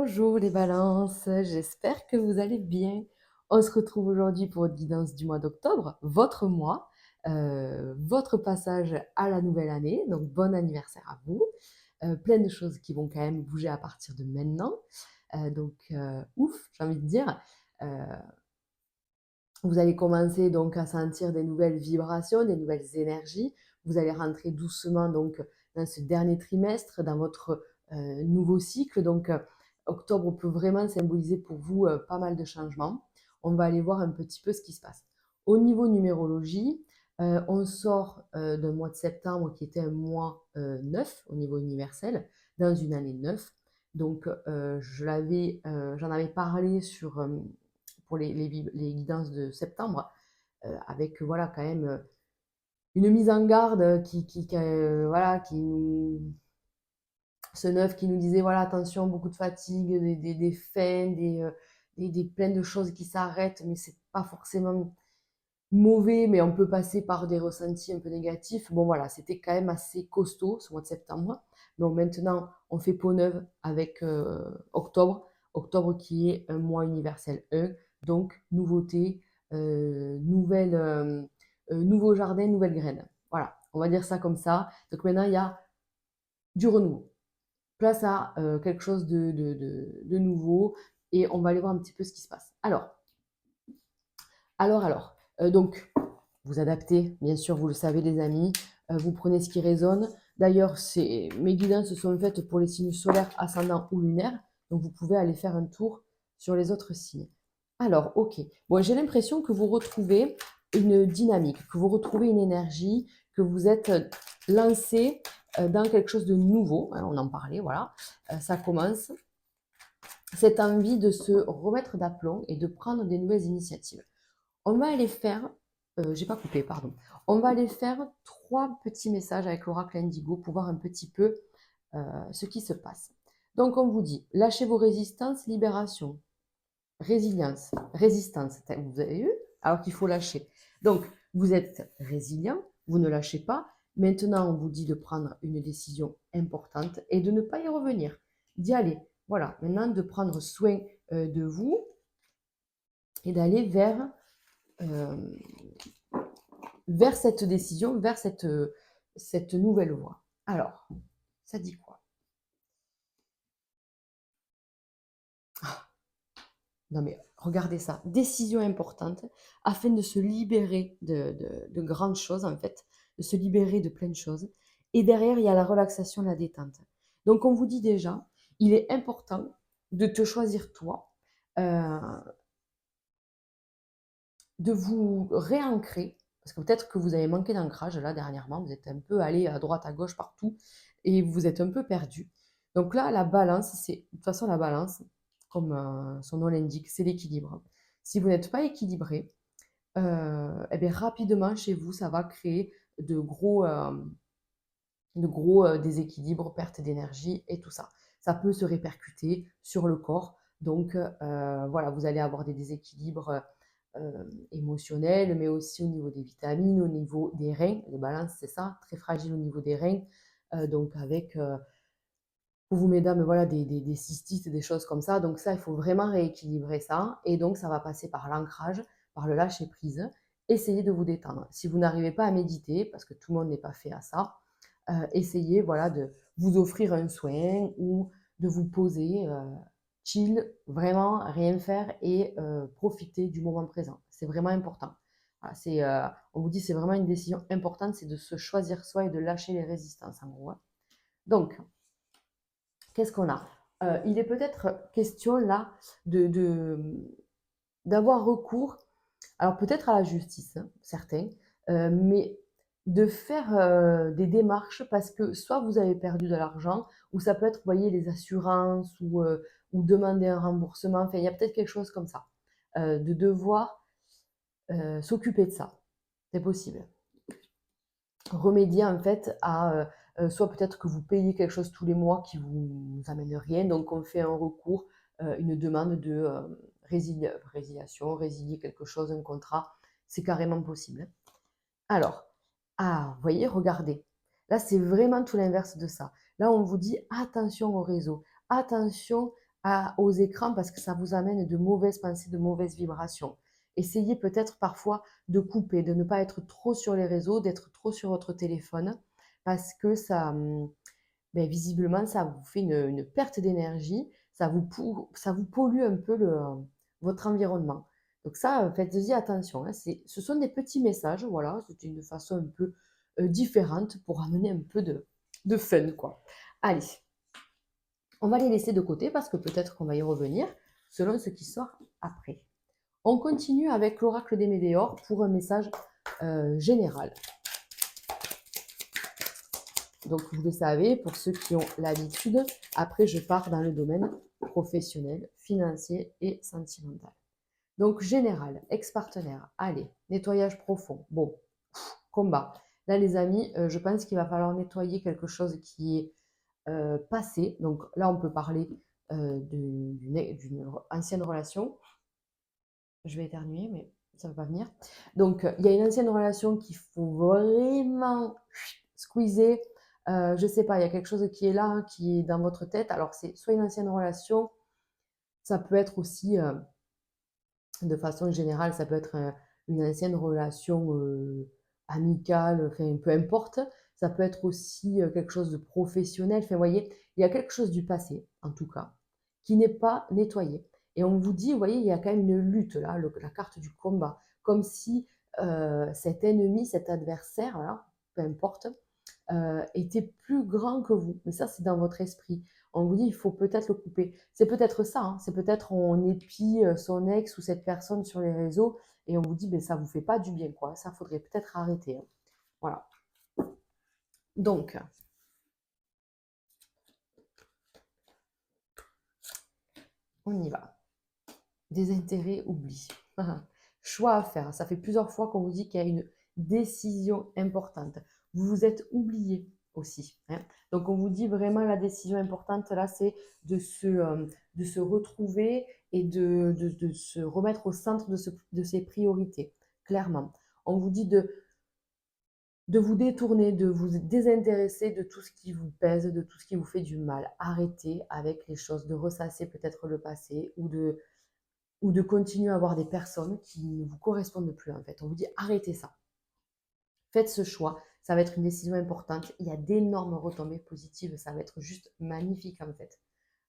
Bonjour les balances, j'espère que vous allez bien. On se retrouve aujourd'hui pour votre guidance du mois d'octobre, votre mois, votre passage à la nouvelle année, donc bon anniversaire à vous. Plein de choses qui vont quand même bouger à partir de maintenant. Ouf, j'ai envie de dire. Euh, Vous allez commencer donc à sentir des nouvelles vibrations, des nouvelles énergies. Vous allez rentrer doucement donc dans ce dernier trimestre, dans votre nouveau cycle. Octobre peut vraiment symboliser pour vous pas mal de changements. On va aller voir un petit peu ce qui se passe. Au niveau numérologie, on sort d'un mois de septembre qui était un mois neuf au niveau universel, dans une année neuf. J'en avais parlé pour les guidances de septembre, avec voilà quand même une mise en garde voilà, ce neuf qui nous disait voilà attention, beaucoup de fatigue, des fins, plein de choses qui s'arrêtent, mais c'est pas forcément mauvais, mais on peut passer par des ressentis un peu négatifs. Bon voilà, c'était quand même assez costaud ce mois de septembre. Donc maintenant, on fait peau neuve avec octobre. Octobre qui est un mois universel 1. Donc nouveauté, nouveau jardin, nouvelle graine. Voilà, on va dire ça comme ça. Donc maintenant, il y a du renouveau. Place à quelque chose de nouveau. Et on va aller voir un petit peu ce qui se passe. Donc, vous adaptez, bien sûr, vous le savez les amis, vous prenez ce qui résonne. D'ailleurs, mes guidances sont faites pour les signes solaires, ascendants ou lunaires, donc vous pouvez aller faire un tour sur les autres signes. Alors, ok. Bon, j'ai l'impression que vous retrouvez une dynamique, que vous retrouvez une énergie, que vous êtes lancé dans quelque chose de nouveau. Hein, on en parlait, voilà. Ça commence. Cette envie de se remettre d'aplomb et de prendre des nouvelles initiatives. On va aller faire, j'ai pas coupé, pardon. On va aller faire 3 petits messages avec l'oracle Indigo pour voir un petit peu ce qui se passe. Donc on vous dit, lâchez vos résistances, libération, résilience, résistance. Vous avez vu? Alors qu'il faut lâcher. Donc vous êtes résilient, vous ne lâchez pas. Maintenant, on vous dit de prendre une décision importante et de ne pas y revenir, d'y aller. Voilà, maintenant de prendre soin de vous et d'aller euh, vers cette décision, vers cette nouvelle voie. Alors, ça dit quoi? Non mais regardez ça, décision importante afin de se libérer de grandes choses en fait, de se libérer de plein de choses. Et derrière, il y a la relaxation, la détente. Donc on vous dit déjà, il est important de te choisir toi, euh, de vous réancrer, parce que peut-être que vous avez manqué d'ancrage là dernièrement, vous êtes un peu allé à droite, à gauche, partout, et vous êtes un peu perdu. Donc là, la balance, de toute façon la balance, comme son nom l'indique, c'est l'équilibre. Si vous n'êtes pas équilibré, eh bien, rapidement chez vous, ça va créer de gros déséquilibres, perte d'énergie et tout ça. Ça peut se répercuter sur le corps. Donc voilà, vous allez avoir des déséquilibres émotionnels, mais aussi au niveau des vitamines, au niveau des reins. Les balances, c'est ça, très fragile au niveau des reins. Donc avec, pour vous mesdames, voilà, des cystites, des choses comme ça. Donc ça, il faut vraiment rééquilibrer ça. Et donc ça va passer par l'ancrage, par le lâcher prise. Essayez de vous détendre. Si vous n'arrivez pas à méditer, parce que tout le monde n'est pas fait à ça, essayez voilà, de vous offrir un soin ou de vous poser, chill, vraiment rien faire et profiter du moment présent. C'est vraiment important. Voilà, on vous dit c'est vraiment une décision importante, c'est de se choisir soi et de lâcher les résistances en gros. Hein. Donc, qu'est-ce qu'on a? Il est peut-être question là d'avoir recours, alors peut-être à la justice, hein, certains, mais de faire des démarches parce que soit vous avez perdu de l'argent, ou ça peut être, vous voyez, les assurances ou demander un remboursement, enfin il y a peut-être quelque chose comme ça, de devoir s'occuper de ça. C'est possible. Remédier en fait à soit peut-être que vous payez quelque chose tous les mois qui vous amène rien, donc on fait un recours, une demande de résiliation, résilier quelque chose, un contrat, c'est carrément possible. Alors, vous voyez, regardez, là c'est vraiment tout l'inverse de ça. Là on vous dit attention au réseau, attention aux écrans parce que ça vous amène de mauvaises pensées, de mauvaises vibrations. Essayez peut-être parfois de couper, de ne pas être trop sur les réseaux, d'être trop sur votre téléphone parce que ça, ben, visiblement, ça vous fait une perte d'énergie, ça vous pollue un peu votre environnement. Donc ça, faites-y attention, hein. Ce sont des petits messages, voilà, c'est une façon un peu différente pour amener un peu de fun, quoi. Allez, on va les laisser de côté parce que peut-être qu'on va y revenir selon ce qui sort après. On continue avec l'oracle des météores pour un message général. Donc, vous le savez, pour ceux qui ont l'habitude, après, je pars dans le domaine professionnel, financier et sentimental. Donc, général, ex-partenaire, allez, nettoyage profond. Bon, combat. Là, les amis, je pense qu'il va falloir nettoyer quelque chose qui est passé. Donc, là, on peut parler d'une ancienne relation. Je vais éternuer, mais ça ne va pas venir. Donc, il y a une ancienne relation qu'il faut vraiment squeezer. Je ne sais pas, il y a quelque chose qui est là, hein, qui est dans votre tête. Alors, c'est soit une ancienne relation, ça peut être aussi, de façon générale, ça peut être une ancienne relation amicale, enfin, peu importe. Ça peut être aussi quelque chose de professionnel. Enfin, vous voyez, il y a quelque chose du passé, en tout cas, qui n'est pas nettoyé. Et on vous dit, vous voyez, il y a quand même une lutte là, la carte du combat, comme si cet ennemi, cet adversaire, voilà, peu importe, était plus grand que vous. Mais ça, c'est dans votre esprit. On vous dit, il faut peut-être le couper. C'est peut-être ça, hein, c'est peut-être on épie son ex ou cette personne sur les réseaux et on vous dit, ben, ça ne vous fait pas du bien, quoi. Ça, faudrait peut-être arrêter, hein. Voilà. Donc, on y va. Désintérêt, oubli. Choix à faire. Ça fait plusieurs fois qu'on vous dit qu'il y a une décision importante. Vous vous êtes oublié aussi, hein. Donc, on vous dit vraiment la décision importante, là, c'est de se retrouver et de se remettre au centre de ses priorités, clairement. On vous dit de vous détourner, de vous désintéresser de tout ce qui vous pèse, de tout ce qui vous fait du mal. Arrêtez avec les choses, de ressasser peut-être le passé ou de continuer à avoir des personnes qui ne vous correspondent plus en fait. On vous dit arrêtez ça. Faites ce choix, ça va être une décision importante. Il y a d'énormes retombées positives, ça va être juste magnifique en fait.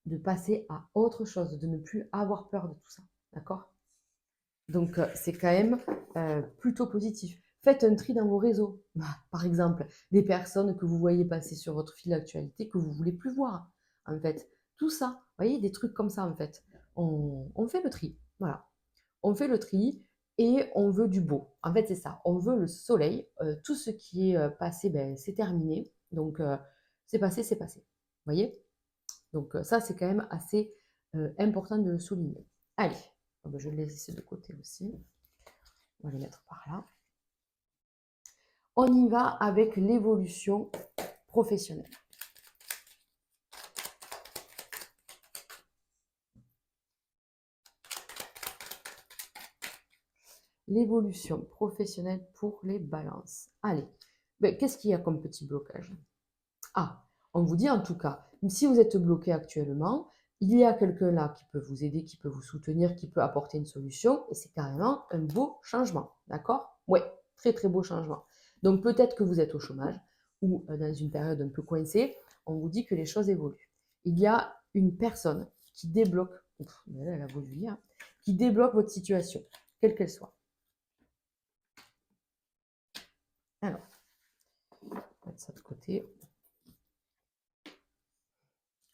De passer à autre chose, de ne plus avoir peur de tout ça. D'accord? Donc c'est quand même plutôt positif. Faites un tri dans vos réseaux. Par exemple, des personnes que vous voyez passer sur votre fil d'actualité que vous ne voulez plus voir. En fait, tout ça, vous voyez, des trucs comme ça en fait. On fait le tri. Voilà. On fait le tri et on veut du beau. En fait, c'est ça. On veut le soleil. Tout ce qui est passé, ben, c'est terminé. Donc, c'est passé, c'est passé. Vous voyez? Donc, ça, c'est quand même assez important de le souligner. Allez, oh, ben, je vais le laisser de côté aussi. On va les mettre par là. On y va avec l'évolution professionnelle. L'évolution professionnelle pour les balances. Allez, ben, qu'est-ce qu'il y a comme petit blocage? Ah, on vous dit en tout cas, si vous êtes bloqué actuellement, il y a quelqu'un là qui peut vous aider, qui peut vous soutenir, qui peut apporter une solution, et c'est carrément un beau changement, d'accord? Ouais, très très beau changement. Donc peut-être que vous êtes au chômage ou dans une période un peu coincée, on vous dit que les choses évoluent. Il y a une personne qui débloque, elle a voulu lire, qui débloque votre situation, quelle qu'elle soit. Alors, on va mettre ça de côté.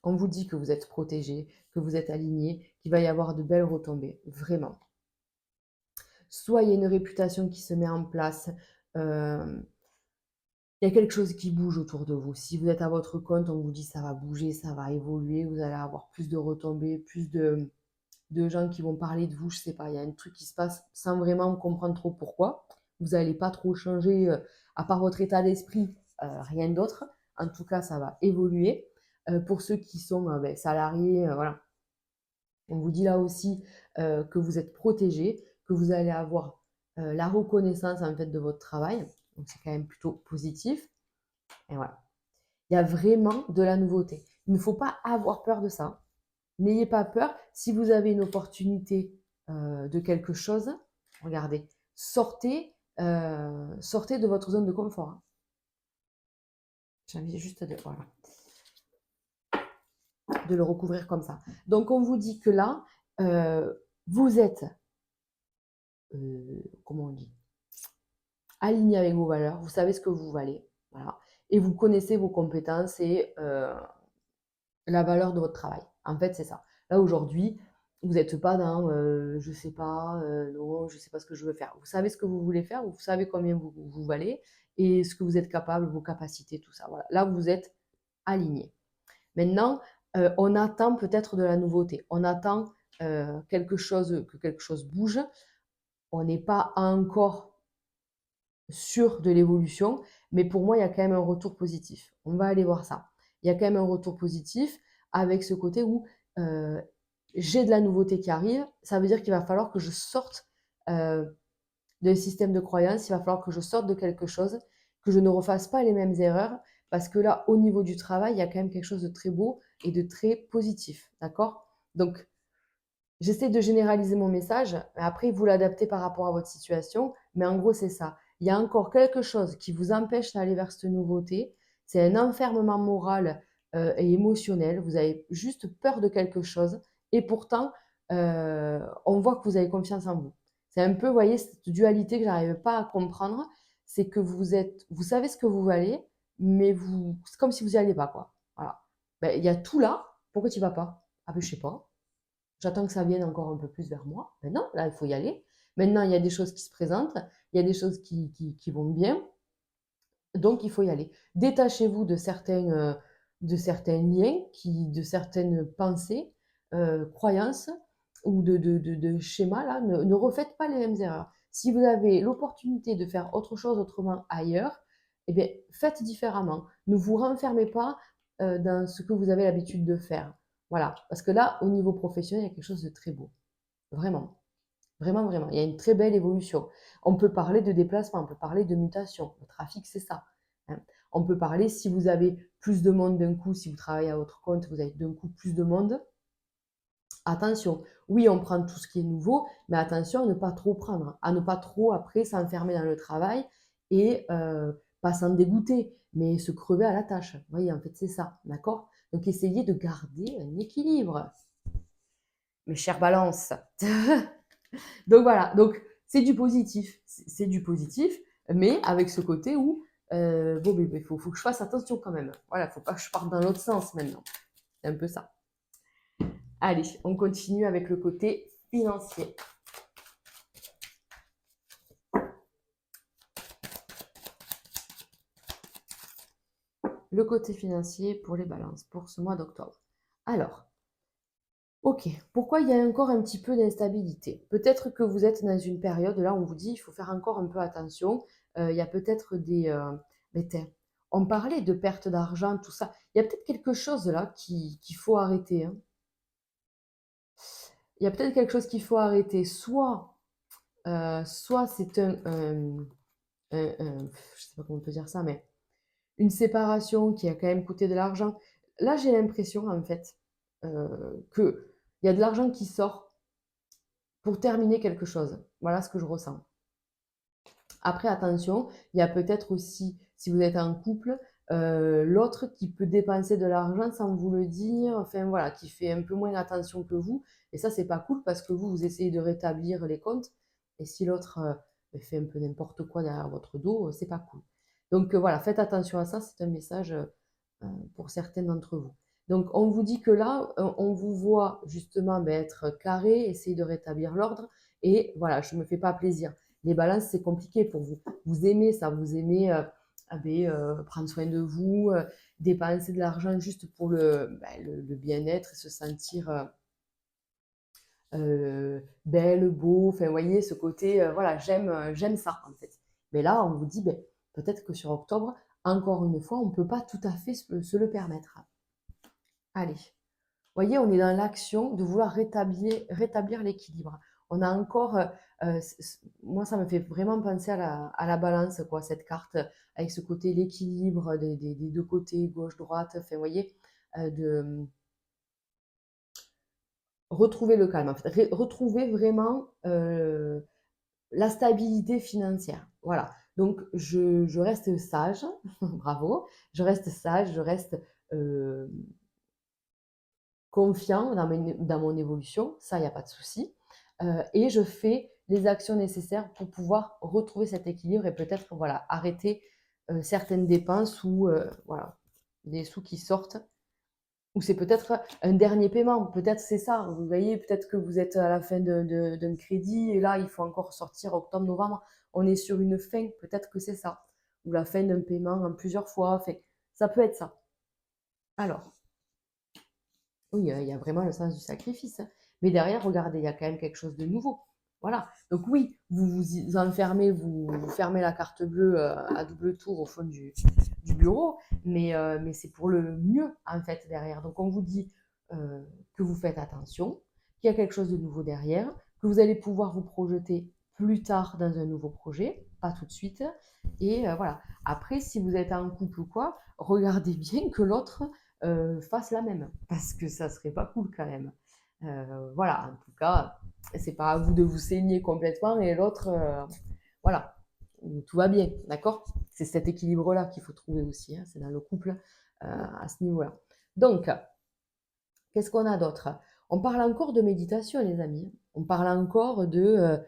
On vous dit que vous êtes protégé, que vous êtes aligné, qu'il va y avoir de belles retombées, vraiment. Soit il y a une réputation qui se met en place, il y a quelque chose qui bouge autour de vous. Si vous êtes à votre compte, on vous dit ça va bouger, ça va évoluer, vous allez avoir plus de retombées, plus de gens qui vont parler de vous, je ne sais pas, il y a un truc qui se passe sans vraiment comprendre trop pourquoi. Vous n'allez pas trop changer, à part votre état d'esprit, rien d'autre. En tout cas, ça va évoluer. Pour ceux qui sont ben, salariés, voilà, on vous dit là aussi que vous êtes protégé, que vous allez avoir la reconnaissance en fait de votre travail. Donc c'est quand même plutôt positif. Et voilà. Il y a vraiment de la nouveauté. Il ne faut pas avoir peur de ça. N'ayez pas peur. Si vous avez une opportunité de quelque chose, regardez, sortez, sortez de votre zone de confort, hein. J'ai envie juste voilà, de le recouvrir comme ça. Donc, on vous dit que là, vous êtes, comment on dit, aligné avec vos valeurs, vous savez ce que vous valez, voilà, et vous connaissez vos compétences et la valeur de votre travail. En fait, c'est ça. Là, aujourd'hui, vous n'êtes pas dans je sais pas, non, je sais pas ce que je veux faire. Vous savez ce que vous voulez faire, vous savez combien vous valez et ce que vous êtes capable, vos capacités, tout ça. Voilà. Là, vous êtes aligné. Maintenant, on attend peut-être de la nouveauté. On attend quelque chose, que quelque chose bouge. On n'est pas encore sûr de l'évolution, mais pour moi, il y a quand même un retour positif. On va aller voir ça. Il y a quand même un retour positif avec ce côté où j'ai de la nouveauté qui arrive. Ça veut dire qu'il va falloir que je sorte d'un système de croyance, il va falloir que je sorte de quelque chose, que je ne refasse pas les mêmes erreurs, parce que là, au niveau du travail, il y a quand même quelque chose de très beau et de très positif. D'accord? Donc, j'essaie de généraliser mon message, mais après, vous l'adaptez par rapport à votre situation. Mais en gros, c'est ça. Il y a encore quelque chose qui vous empêche d'aller vers cette nouveauté. C'est un enfermement moral et émotionnel. Vous avez juste peur de quelque chose. Et pourtant, on voit que vous avez confiance en vous. C'est un peu, vous voyez, cette dualité que je n'arrive pas à comprendre. C'est que vous savez ce que vous valez, mais c'est comme si vous n'y alliez pas, quoi. Voilà. Ben, il y a tout là. Pourquoi tu n'y vas pas? Ah ben, je sais pas. J'attends que ça vienne encore un peu plus vers moi. Mais non, là, il faut y aller. Maintenant, il y a des choses qui se présentent, il y a des choses qui vont bien, donc il faut y aller. Détachez-vous de certains liens, de certaines pensées, croyances ou de schémas. Là, ne refaites pas les mêmes erreurs. Si vous avez l'opportunité de faire autre chose autrement ailleurs, eh bien, faites différemment. Ne vous renfermez pas dans ce que vous avez l'habitude de faire. Voilà, parce que là, au niveau professionnel, il y a quelque chose de très beau. Vraiment, vraiment, vraiment. Il y a une très belle évolution. On peut parler de déplacement, on peut parler de mutation. Le trafic, c'est ça, hein. On peut parler, si vous avez plus de monde d'un coup, si vous travaillez à votre compte, vous avez d'un coup plus de monde. Attention, oui, on prend tout ce qui est nouveau, mais attention à ne pas trop prendre, à ne pas trop après s'enfermer dans le travail et pas s'en dégoûter, mais se crever à la tâche. Vous voyez, en fait, c'est ça, d'accord? Donc, essayez de garder un équilibre, mes chères balances. Donc voilà, donc c'est du positif, c'est du positif, mais avec ce côté où bon, il faut que je fasse attention quand même. Voilà, il ne faut pas que je parte dans l'autre sens maintenant. C'est un peu ça. Allez, on continue avec le côté financier. Le côté financier pour les balances pour ce mois d'octobre. Alors, ok, pourquoi il y a encore un petit peu d'instabilité? Peut-être que vous êtes dans une période là où on vous dit il faut faire encore un peu attention. Il y a peut-être des... mais on parlait de perte d'argent, tout ça. Il y a peut-être quelque chose là qu'il faut arrêter, hein. Il y a peut-être quelque chose qu'il faut arrêter. Soit c'est je sais pas comment on peut dire ça, mais une séparation qui a quand même coûté de l'argent. Là, j'ai l'impression en fait que il y a de l'argent qui sort pour terminer quelque chose. Voilà ce que je ressens. Après, attention, il y a peut-être aussi, si vous êtes en couple, l'autre qui peut dépenser de l'argent sans vous le dire, enfin voilà, qui fait un peu moins attention que vous. Et ça, c'est pas cool parce que vous essayez de rétablir les comptes. Et si l'autre fait un peu n'importe quoi derrière votre dos, c'est pas cool. Donc voilà, faites attention à ça, c'est un message pour certains d'entre vous. Donc on vous dit que là, on vous voit justement être carré, essayer de rétablir l'ordre. Et voilà, je ne me fais pas plaisir. Les balances, c'est compliqué pour vous. Vous aimez ça, vous aimez prendre soin de vous, dépenser de l'argent juste pour le bien-être et se sentir belle, beau. Enfin, vous voyez, ce côté, voilà, j'aime ça en fait. Mais là, on vous dit, ben, peut-être que sur octobre, encore une fois, on ne peut pas tout à fait se le permettre. Allez. Vous voyez, on est dans l'action de vouloir rétablir l'équilibre. On a encore, moi, ça me fait vraiment penser à la balance, quoi, cette carte, avec ce côté, l'équilibre des deux côtés, gauche-droite. Enfin, vous voyez, de, retrouver le calme, en fait. Retrouver vraiment la stabilité financière. Voilà. Donc, je reste sage, bravo, je reste sage, je reste euh, confiant dans mon évolution, ça, il n'y a pas de souci. Et je fais les actions nécessaires pour pouvoir retrouver cet équilibre et peut-être voilà, arrêter certaines dépenses ou voilà, des sous qui sortent. Ou c'est peut-être un dernier paiement, peut-être c'est ça. Vous voyez, peut-être que vous êtes à la fin d'un crédit et là, il faut encore sortir octobre, novembre. On est sur une fin, peut-être que c'est ça. Ou la fin d'un paiement en plusieurs fois. Enfin, ça peut être ça. Alors, oui, il y a vraiment le sens du sacrifice, hein. Mais derrière, regardez, il y a quand même quelque chose de nouveau. Voilà. Donc oui, vous vous enfermez, vous fermez la carte bleue à double tour au fond du bureau, mais c'est pour le mieux, en fait, derrière. Donc on vous dit euh, que vous faites attention, qu'il y a quelque chose de nouveau derrière, que vous allez pouvoir vous projeter plus tard dans un nouveau projet, pas tout de suite. Et voilà. Après, si vous êtes en couple ou quoi, regardez bien que l'autre fasse la même, parce que ça serait pas cool quand même. Voilà, en tout cas, c'est pas à vous de vous saigner complètement et l'autre, voilà, tout va bien, d'accord. C'est cet équilibre-là qu'il faut trouver aussi, hein, c'est dans le couple à ce niveau-là. Donc, qu'est-ce qu'on a d'autre? On parle encore de méditation, les amis. On parle encore euh,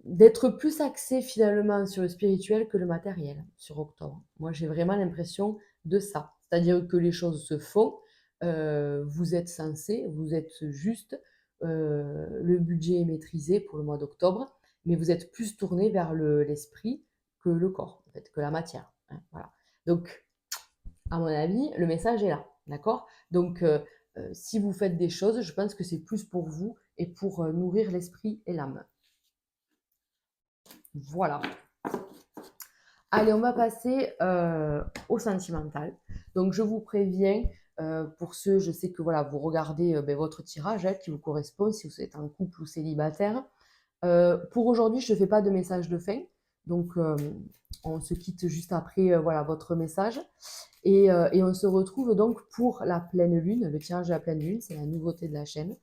d'être plus axé finalement sur le spirituel que le matériel sur octobre. Moi, j'ai vraiment l'impression de ça. C'est-à-dire que les choses se font, vous êtes censé, vous êtes juste, le budget est maîtrisé pour le mois d'octobre, mais vous êtes plus tourné vers l'esprit que le corps, en fait, que la matière, hein, voilà. Donc, à mon avis, le message est là, d'accord. Donc, si vous faites des choses, je pense que c'est plus pour vous et pour nourrir l'esprit et l'âme. Voilà. Allez, on va passer au sentimental. Donc, je vous préviens, pour ceux, je sais que voilà, vous regardez ben, votre tirage qui vous correspond, si vous êtes en couple ou célibataire. Pour aujourd'hui, je ne fais pas de message de fin. Donc, on se quitte juste après voilà, votre message. Et on se retrouve donc pour la pleine lune. Le tirage de la pleine lune, c'est la nouveauté de la chaîne.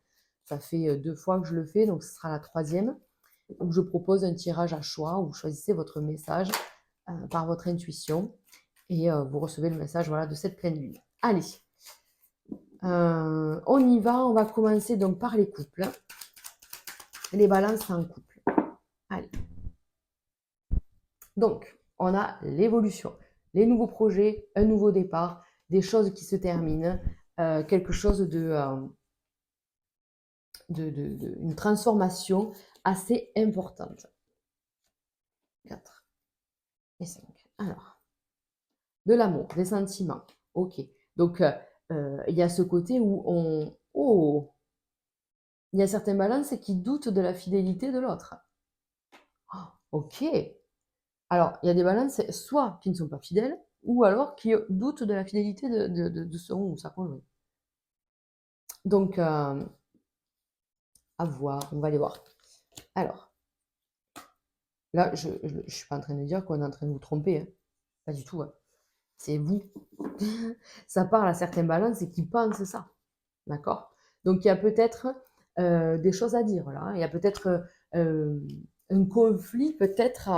Ça fait 2 fois que je le fais, donc ce sera la 3e, où je propose un tirage à choix, où vous choisissez votre message par votre intuition et vous recevez le message voilà, de cette pleine lune. Allez, on y va. On va commencer donc par les couples. Les balances en couple. Allez. Donc, on a l'évolution, les nouveaux projets, un nouveau départ, des choses qui se terminent, quelque chose une transformation assez importante. 4 et 5. Alors, de l'amour, des sentiments. Ok. Donc, il y a ce côté où on... Oh, il y a certaines balances qui doutent de la fidélité de l'autre. Oh, ok. Alors, il y a des balances soit qui ne sont pas fidèles, ou alors qui doutent de la fidélité de son ou sa conjointe. Donc, à voir, on va les voir. Alors, là, je ne suis pas en train de dire qu'on est en train de vous tromper, hein. Pas du tout, hein. C'est vous. Ça parle à certains balances qui pensent ça. D'accord. Donc, il y a peut-être des choses à dire là, hein. Il y a peut-être un conflit peut-être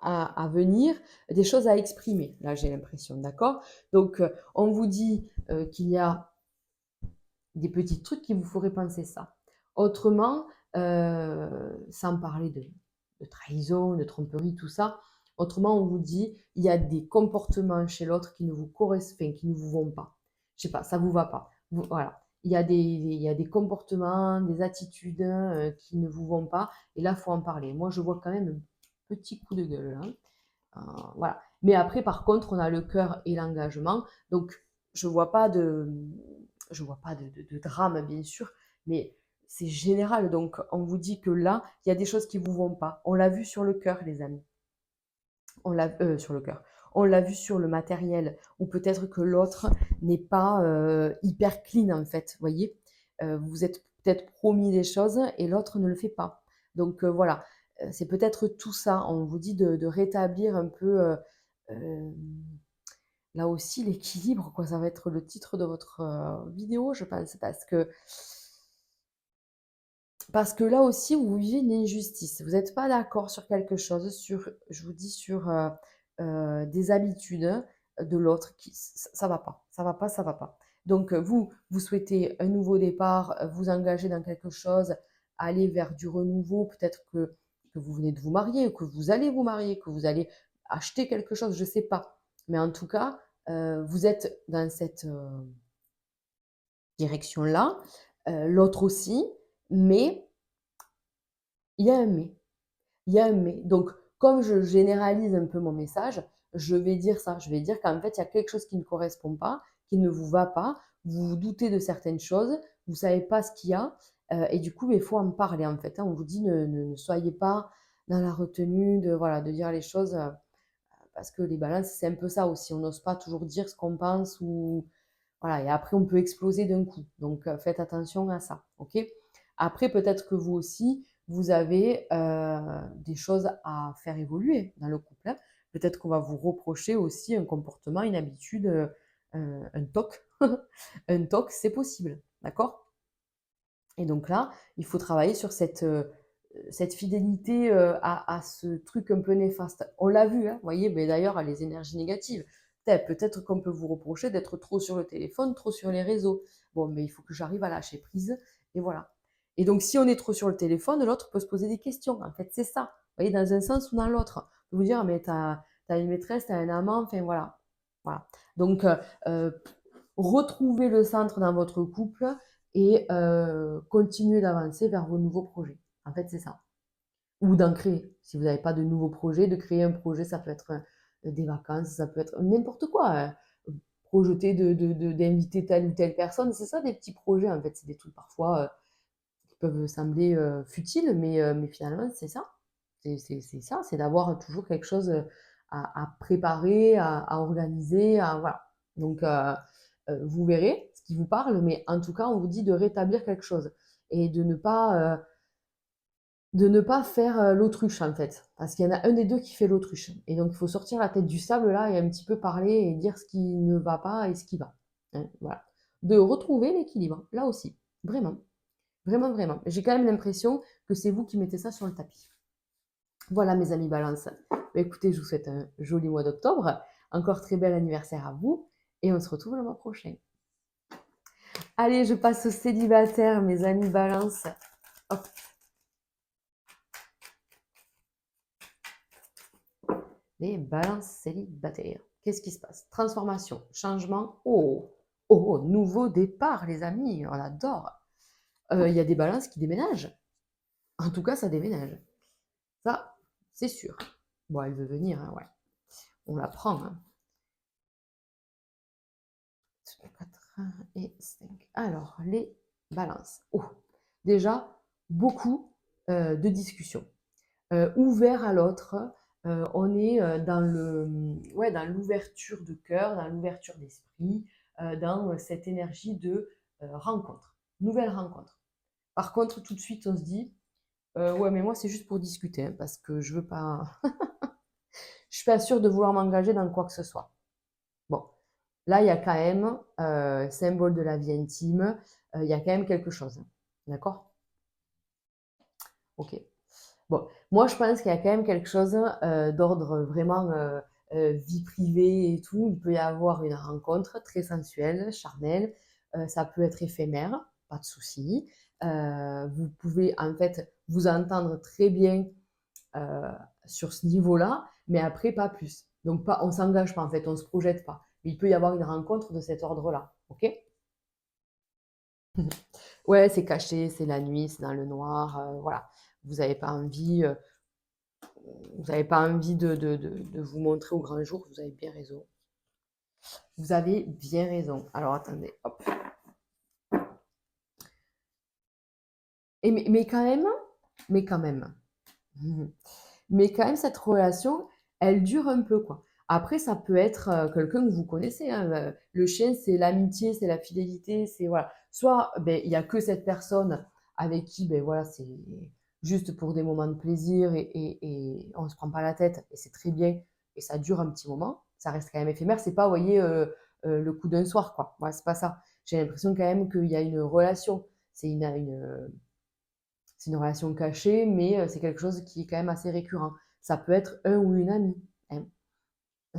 à venir, des choses à exprimer. Là, j'ai l'impression, d'accord. Donc, on vous dit qu'il y a des petits trucs qui vous feraient penser ça. Autrement, sans parler de trahison, de tromperie, tout ça, autrement, on vous dit, il y a des comportements chez l'autre qui ne vous correspondent, qui ne vous vont pas. Je sais pas, ça vous va pas. Voilà. Il y a des comportements, des attitudes qui ne vous vont pas. Et là, il faut en parler. Moi, je vois quand même un petit coup de gueule, hein. Voilà. Mais après, par contre, on a le cœur et l'engagement. Donc, je vois pas de, je vois pas de drame, bien sûr, mais c'est général. Donc, on vous dit que là, il y a des choses qui vous vont pas. On l'a vu sur le cœur, les amis. On l'a sur le cœur. On l'a vu sur le matériel, ou peut-être que l'autre n'est pas hyper clean en fait. Vous voyez, vous êtes peut-être promis des choses et l'autre ne le fait pas. Donc voilà, c'est peut-être tout ça. On vous dit de rétablir un peu là aussi, l'équilibre, quoi, ça va être le titre de votre vidéo, je pense, parce que là aussi, vous vivez une injustice. Vous n'êtes pas d'accord sur quelque chose, sur, je vous dis, sur des habitudes de l'autre qui, ça va pas, ça va pas, ça va pas. Donc, vous souhaitez un nouveau départ, vous engager dans quelque chose, aller vers du renouveau, peut-être que vous venez de vous marier, que vous allez vous marier, que vous allez acheter quelque chose, je ne sais pas. Mais en tout cas, vous êtes dans cette direction-là, l'autre aussi, mais il y a un mais. Il y a un mais. Donc, comme je généralise un peu mon message, je vais dire ça. Je vais dire qu'en fait, il y a quelque chose qui ne correspond pas, qui ne vous va pas. Vous vous doutez de certaines choses, vous ne savez pas ce qu'il y a. Et du coup, il faut en parler en fait, hein. On vous dit ne soyez pas dans la retenue de, voilà, de dire les choses. Parce que les balances, c'est un peu ça aussi. On n'ose pas toujours dire ce qu'on pense ou voilà. Et après, on peut exploser d'un coup. Donc, faites attention à ça. Ok. Après, peut-être que vous aussi, vous avez des choses à faire évoluer dans le couple, hein. Peut-être qu'on va vous reprocher aussi un comportement, une habitude, un toc. Un toc, c'est possible. D'accord. Et donc là, il faut travailler sur cette fidélité à ce truc un peu néfaste. On l'a vu, hein, vous voyez, mais d'ailleurs, les énergies négatives. Peut-être qu'on peut vous reprocher d'être trop sur le téléphone, trop sur les réseaux. Bon, mais il faut que j'arrive à lâcher prise, et voilà. Et donc, si on est trop sur le téléphone, l'autre peut se poser des questions. En fait, c'est ça. Vous voyez, dans un sens ou dans l'autre. On peut vous dire, mais t'as une maîtresse, t'as un amant, enfin voilà. Voilà. Donc, retrouvez le centre dans votre couple et continuer d'avancer vers vos nouveaux projets. En fait, c'est ça. Ou d'en créer. Si vous n'avez pas de nouveaux projets, de créer un projet, ça peut être des vacances, ça peut être n'importe quoi, hein. Projeter d'inviter telle ou telle personne, c'est ça des petits projets en fait. C'est des trucs parfois qui peuvent sembler futiles, mais finalement, c'est ça. C'est ça, c'est d'avoir toujours quelque chose à préparer, à organiser, voilà. Donc, vous verrez ce qui vous parle, mais en tout cas, on vous dit de rétablir quelque chose et de ne pas faire l'autruche, en fait. Parce qu'il y en a un des deux qui fait l'autruche. Et donc, il faut sortir la tête du sable, là, et un petit peu parler et dire ce qui ne va pas et ce qui va. Hein, voilà. De retrouver l'équilibre, là aussi. Vraiment. Vraiment, vraiment. J'ai quand même l'impression que c'est vous qui mettez ça sur le tapis. Voilà, mes amis Balance. Écoutez, je vous souhaite un joli mois d'octobre. Encore très bel anniversaire à vous. Et on se retrouve le mois prochain. Allez, je passe aux célibataires, mes amis Balance. Hop. Les balances célibataires. Qu'est-ce qui se passe? Transformation, changement. Oh, oh, nouveau départ, les amis. On adore. Il y a des balances qui déménagent. En tout cas, ça déménage. Ça, c'est sûr. Bon, elle veut venir, hein, ouais. On la prend, hein. 4 et 5. Alors, les balances. Oh, déjà, beaucoup de discussions. Ouvert à l'autre, on est ouais, dans l'ouverture de cœur, dans l'ouverture d'esprit, dans cette énergie de rencontre, nouvelle rencontre. Par contre, tout de suite, on se dit, ouais, mais moi, c'est juste pour discuter, hein, parce que je veux pas, je suis pas sûre de vouloir m'engager dans quoi que ce soit. Bon, là, il y a quand même, symbole de la vie intime, il y a quand même quelque chose. Hein. D'accord? Ok. Bon, moi, je pense qu'il y a quand même quelque chose d'ordre vraiment vie privée et tout. Il peut y avoir une rencontre très sensuelle, charnelle. Ça peut être éphémère, pas de souci. Vous pouvez en fait vous entendre très bien euh, sur ce niveau-là, mais après, pas plus. Donc, pas, on s'engage pas en fait, on se projette pas. Mais il peut y avoir une rencontre de cet ordre-là. Ok? Ouais, c'est caché, c'est la nuit, c'est dans le noir. Voilà. Vous n'avez pas envie. Vous n'avez pas envie de vous montrer au grand jour, vous avez bien raison. Vous avez bien raison. Alors attendez, hop. Et mais quand même, mais quand même, mais quand même, cette relation, elle dure un peu, quoi. Après, ça peut être quelqu'un que vous connaissez, hein. Le chien, c'est l'amitié, c'est la fidélité, c'est voilà. Soit ben, il n'y a que cette personne avec qui ben, voilà, c'est juste pour des moments de plaisir et on ne se prend pas la tête et c'est très bien et ça dure un petit moment. ça reste quand même éphémère. C'est pas, vous voyez, le coup d'un soir, quoi. Ouais, c'est pas ça. J'ai l'impression quand même qu'il y a une relation. C'est une relation cachée, mais c'est quelque chose qui est quand même assez récurrent. Ça peut être un ou une amie, hein.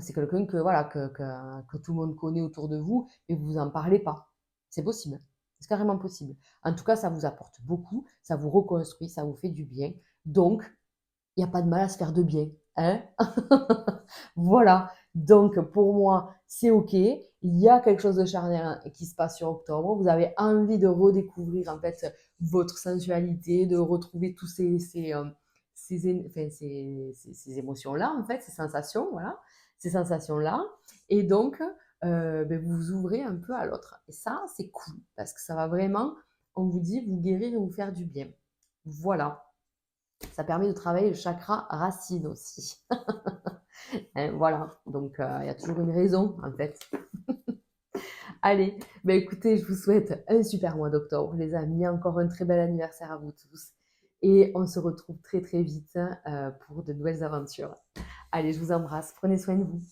C'est quelqu'un que, voilà, que tout le monde connaît autour de vous, mais vous en parlez pas. C'est possible. C'est carrément possible. En tout cas, ça vous apporte beaucoup, ça vous reconstruit, ça vous fait du bien. Donc, il n'y a pas de mal à se faire de bien, hein. Voilà. Donc, pour moi, c'est OK. Il y a quelque chose de charnel qui se passe sur octobre. Vous avez envie de redécouvrir, en fait, votre sensualité, de retrouver tous ces émotions-là, en fait, ces sensations, voilà, ces sensations-là. Et donc, ben, vous vous ouvrez un peu à l'autre. Et ça, c'est cool parce que ça va vraiment, on vous dit, vous guérir et vous faire du bien. Voilà. Ça permet de travailler le chakra racine aussi. Hein, voilà, donc il y a toujours une raison en fait. Allez, bah écoutez, je vous souhaite un super mois d'octobre, les amis. Encore un très bel anniversaire à vous tous. Et on se retrouve très très vite pour de nouvelles aventures. Allez, je vous embrasse. Prenez soin de vous.